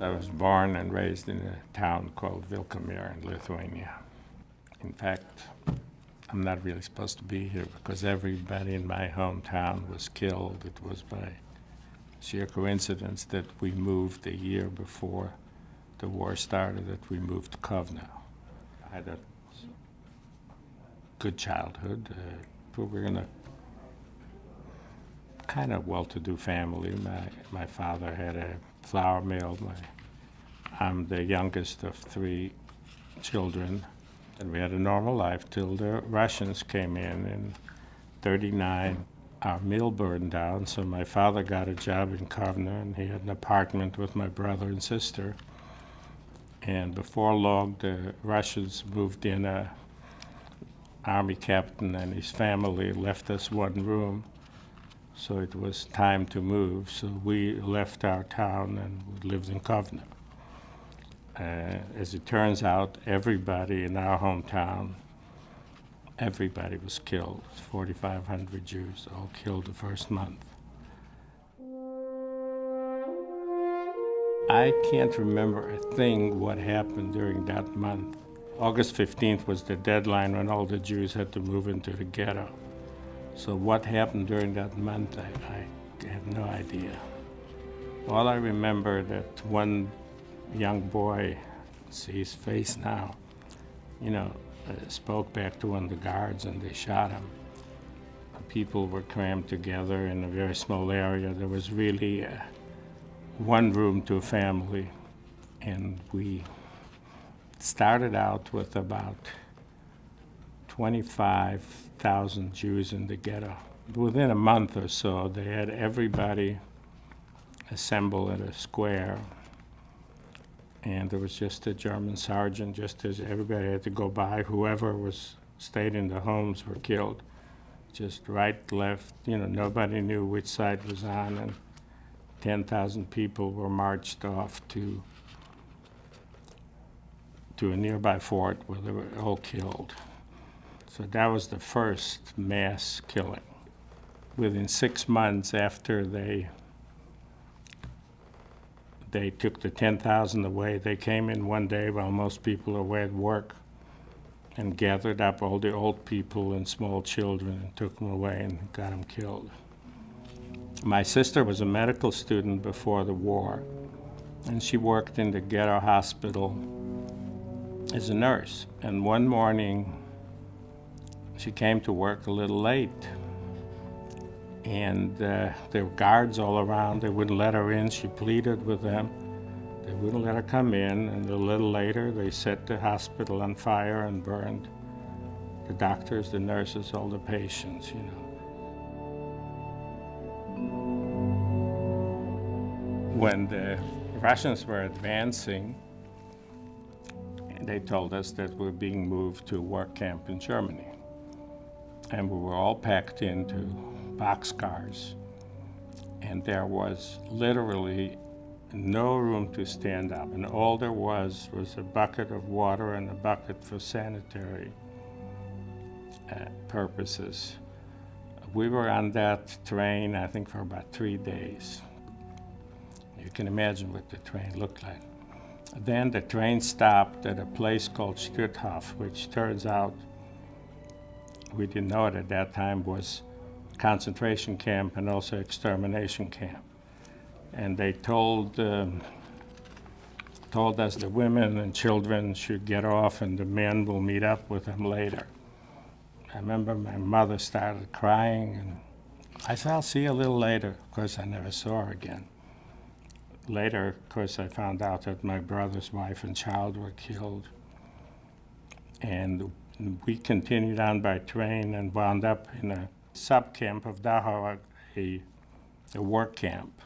I was born and raised in a town called Vilkamir in Lithuania. In fact, I'm not really supposed to be here because everybody in my hometown was killed. It was by sheer coincidence that we moved a year before the war started, that we moved to Kovno. I had a good childhood. We were in a kind of well-to-do family. My father had a flour mill. I'm the youngest of three children, and we had a normal life till the Russians came in 39. Our mill burned down, so my father got a job in Kovno, and he had an apartment with my brother and sister. And before long, the Russians moved in. An army captain and his family left us one room, so it was time to move. So we left our town and we lived in Kovno. As it turns out, everybody in our hometown, everybody was killed. 4,500 Jews, all killed the first month. I can't remember a thing what happened during that month. August 15th was the deadline when all the Jews had to move into the ghetto. So what happened during that month, I have no idea. All I remember that one young boy, see his face now, spoke back to one of the guards and they shot him. People were crammed together in a very small area. There was really one room to a family, and we started out with about 25,000 Jews in the ghetto. Within a month or so, they had everybody assemble in a square, and there was just a German sergeant, just as everybody had to go by. Whoever stayed in the homes were killed. Just right, left, nobody knew which side was on, and 10,000 people were marched off to a nearby fort where they were all killed. So that was the first mass killing. Within 6 months after they took the 10,000 away, they came in one day while most people were away at work and gathered up all the old people and small children and took them away and got them killed. My sister was a medical student before the war, and she worked in the ghetto hospital as a nurse. And one morning, she came to work a little late, and there were guards all around. They wouldn't let her in. She pleaded with them. They wouldn't let her come in, and a little later, they set the hospital on fire and burned the doctors, the nurses, all the patients, When the Russians were advancing, they told us that we're being moved to a work camp in Germany. And we were all packed into boxcars. And there was literally no room to stand up. And all there was a bucket of water and a bucket for sanitary purposes. We were on that train, I think, for about 3 days. You can imagine what the train looked like. Then the train stopped at a place called Stutthof, which turns out, we didn't know it at that time, was concentration camp and also extermination camp. And they told us the women and children should get off and the men will meet up with them later. I remember my mother started crying, and I said, I'll see you a little later. Of course, I never saw her again. Later, of course, I found out that my brother's wife and child were killed. And we continued on by train and wound up in a sub-camp of Dachau, a work camp.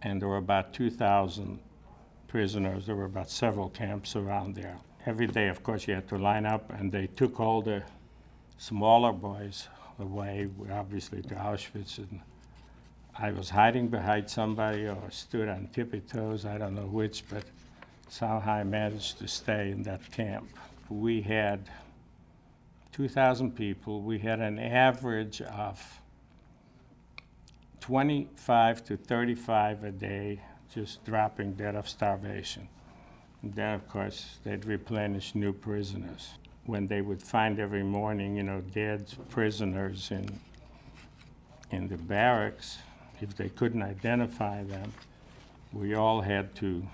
And there were about 2,000 prisoners. There were about several camps around there. Every day, of course, you had to line up, and they took all the smaller boys away, obviously, to Auschwitz. And I was hiding behind somebody or stood on tippy toes, I don't know which, but somehow I managed to stay in that camp. We had 2,000 people. We had an average of 25 to 35 a day just dropping dead of starvation. And then, of course, they'd replenish new prisoners. When they would find every morning, dead prisoners in the barracks, if they couldn't identify them, we all had to,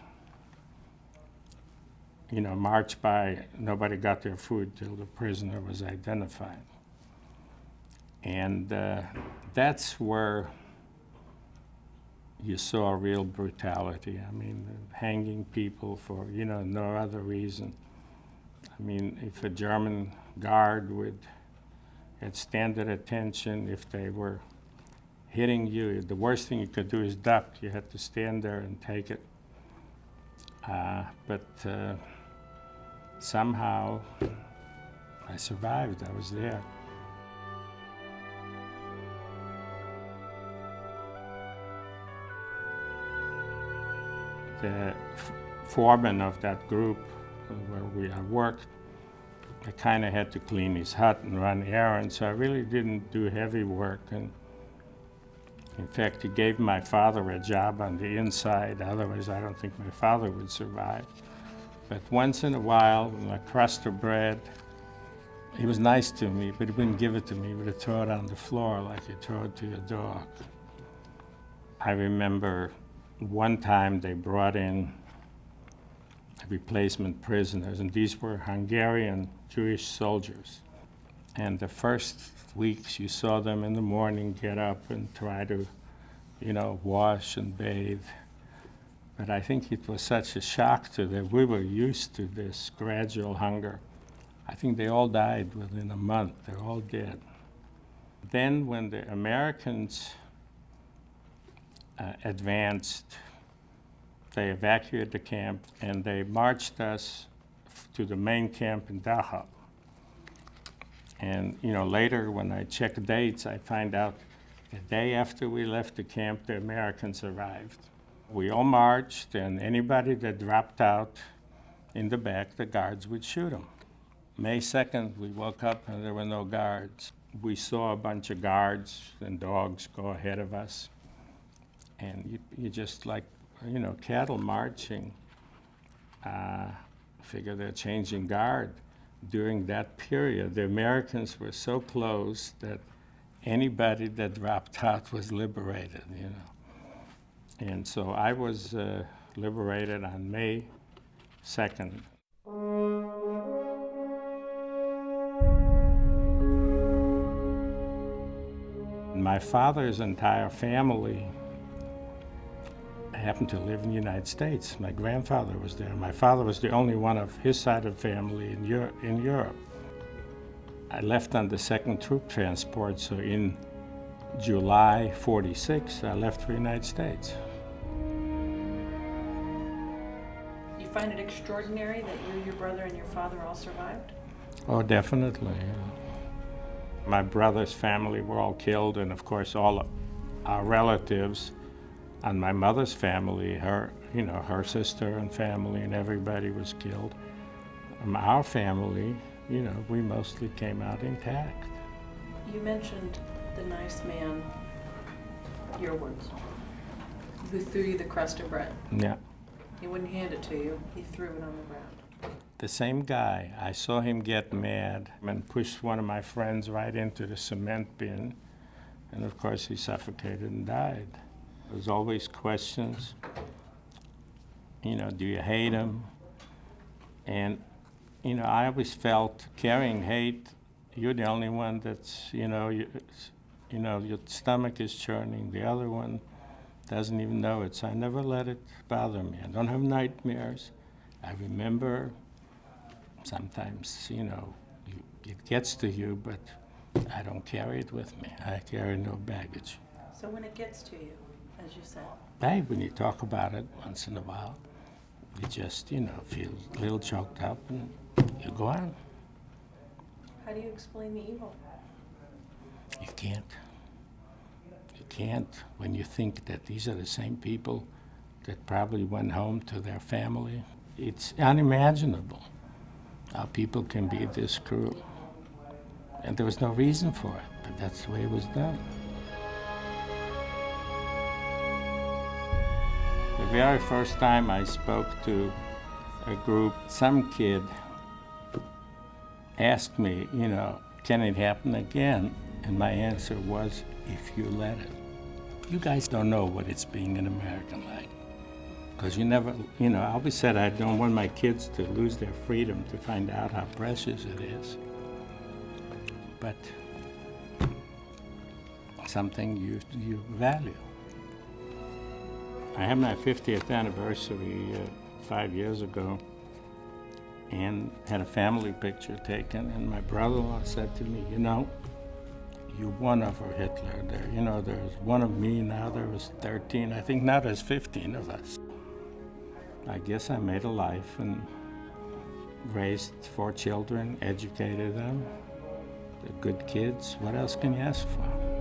march by. Nobody got their food till the prisoner was identified. And that's where you saw real brutality. I mean, hanging people for, no other reason. I mean, if a German guard had stand at attention, if they were hitting you, the worst thing you could do is duck. You had to stand there and take it. But somehow I survived. I was there. The foreman of that group where I worked, I kind of had to clean his hut and run errands, so I really didn't do heavy work. And in fact, he gave my father a job on the inside, otherwise I don't think my father would survive. But once in a while, a crust of bread, he was nice to me, but he wouldn't give it to me. He would throw it on the floor like you throw it to your dog. I remember one time they brought in replacement prisoners, and these were Hungarian Jewish soldiers. And the first weeks you saw them in the morning get up and try to, wash and bathe. But I think it was such a shock to them. We were used to this gradual hunger. I think they all died within a month. They're all dead. Then when the Americans advanced, they evacuated the camp and they marched us to the main camp in Dachau. And later when I check dates, I find out the day after we left the camp, the Americans arrived. We all marched, and anybody that dropped out in the back, the guards would shoot them. May 2nd, we woke up and there were no guards. We saw a bunch of guards and dogs go ahead of us. And you just like, cattle marching. Figure they're changing guard. During that period, the Americans were so close that anybody that dropped out was liberated, And so I was liberated on May 2nd. My father's entire family happened to live in the United States. My grandfather was there. My father was the only one of his side of the family in Europe. I left on the 2nd troop transport, so in July 46, I left for the United States. You find it extraordinary that you, your brother, and your father all survived? Oh, definitely. My brother's family were all killed, and of course all our relatives on my mother's family, her sister and family and everybody was killed. Our family, we mostly came out intact. You mentioned the nice man, your words, who threw you the crust of bread. Yeah. He wouldn't hand it to you, he threw it on the ground. The same guy, I saw him get mad and push one of my friends right into the cement bin, and of course he suffocated and died. There's always questions, do you hate him? And, I always felt carrying hate, you're the only one that's, your stomach is churning, the other one doesn't even know it, so I never let it bother me. I don't have nightmares. I remember sometimes, it gets to you, but I don't carry it with me. I carry no baggage. So when it gets to you, as you said, Hey, when you talk about it once in a while, you just, feel a little choked up and you go on. how do you explain the evil? You can't. You can't when you think that these are the same people that probably went home to their family. It's unimaginable how people can be this cruel. And there was no reason for it, but that's the way it was done. very first time I spoke to a group, some kid asked me, can it happen again? And my answer was, if you let it. You guys don't know what it's being an American like. Because you never, I always said I don't want my kids to lose their freedom to find out how precious it is. But something you value. I had my 50th anniversary 5 years ago and had a family picture taken, and my brother-in-law said to me, you're one over Hitler. There's one of me, now there was 13. I think now there's 15 of us. I guess I made a life and raised 4 children, educated them. They're good kids. What else can you ask for?